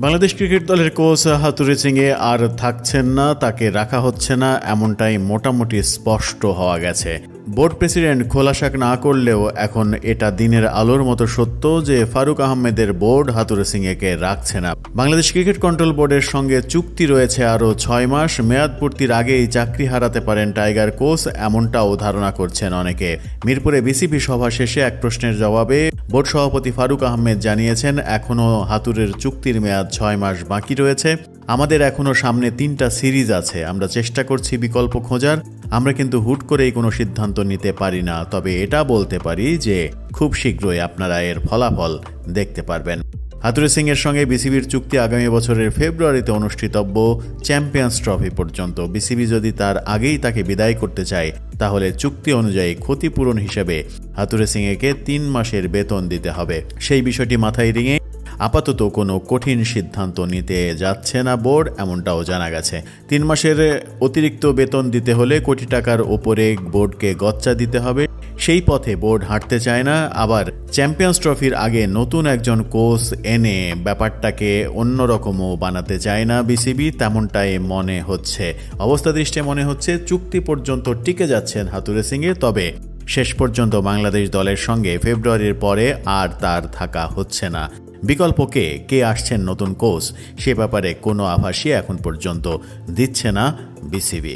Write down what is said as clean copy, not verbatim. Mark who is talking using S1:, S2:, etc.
S1: Bangladesh cricket দলের coach হাতুড়ি সিংয়ে আর থাকছেন না, তাকে রাখা হচ্ছে না, এমনটাই মোটামুটি স্পষ্ট হওয়া গেছে। বোর্ড প্রেসিডেন্ট খোলাসা না করলেও এখন এটা দিনের আলোর মতো সত্য যে ফারুক আহমেদের বোর্ড হাতুড়ি সিংকে রাখছে না। বাংলাদেশ ক্রিকেট কন্ট্রোল বোর্ডের সঙ্গে চুক্তি রয়েছে আরও ৬ মাস। মেয়াদ পূর্তির আগেই চাকরি হারাতে পারেন টাইগার কোচ, এমনটাও ধারণা করছেন অনেকে। মিরপুরে বিসিবি সভা শেষে এক প্রশ্নের জবাবে বোর্ড সভাপতি ফারুক আহমেদ জানিয়েছেন, এখনও হাতুড়ের চুক্তির মেয়াদ ৬ মাস বাকি রয়েছে। আমাদের এখনও সামনে ৩টা সিরিজ আছে, আমরা চেষ্টা করছি বিকল্প খোঁজার। আমরা কিন্তু হুট করেই কোনো সিদ্ধান্ত নিতে পারি না, তবে এটা বলতে পারি যে খুব শীঘ্রই আপনারা এর ফলাফল দেখতে পারবেন। হাতুড়ি সিংয়ের সঙ্গে বিসিবির চুক্তি আগামী বছরের ফেব্রুয়ারিতে অনুষ্ঠিতব্য চ্যাম্পিয়ন্স ট্রফি পর্যন্ত। বিসিবি যদি তার আগেই তাকে বিদায় করতে চায় তাহলে চুক্তি অনুযায়ী ক্ষতিপূরণ হিসেবে হাতুড়ি সিংকে ৩ মাসের বেতন দিতে হবে। সেই বিষয়টি মাথায় রেখে আপাতত কোনো কঠিন সিদ্ধান্ত নিতে যাচ্ছে না বোর্ড, এমনটাও জানা গেছে। 3 মাসের অতিরিক্ত বেতন দিতে হলে কোটি টাকার ওপরে বোর্ডকে গচ্চা দিতে হবে। সেই পথে বোর্ড হাঁটতে চায় না। আবার চ্যাম্পিয়ন্স ট্রফির আগে নতুন একজন কোচ এনে ব্যাপারটাকে অন্যরকমও বানাতে চায় না বিসিবি, তেমনটাই মনে হচ্ছে। অবস্থা দৃষ্টে মনে হচ্ছে চুক্তি পর্যন্ত টিকে যাচ্ছেন হাতুড়ি সিংয়ে, তবে শেষ পর্যন্ত বাংলাদেশ দলের সঙ্গে ফেব্রুয়ারির পরে আর তার থাকা হচ্ছে না। বিকল্প কে আসছেন নতুন কোচ, সে ব্যাপারে কোনো আভাসই এখন পর্যন্ত দিচ্ছে না বিসিবি।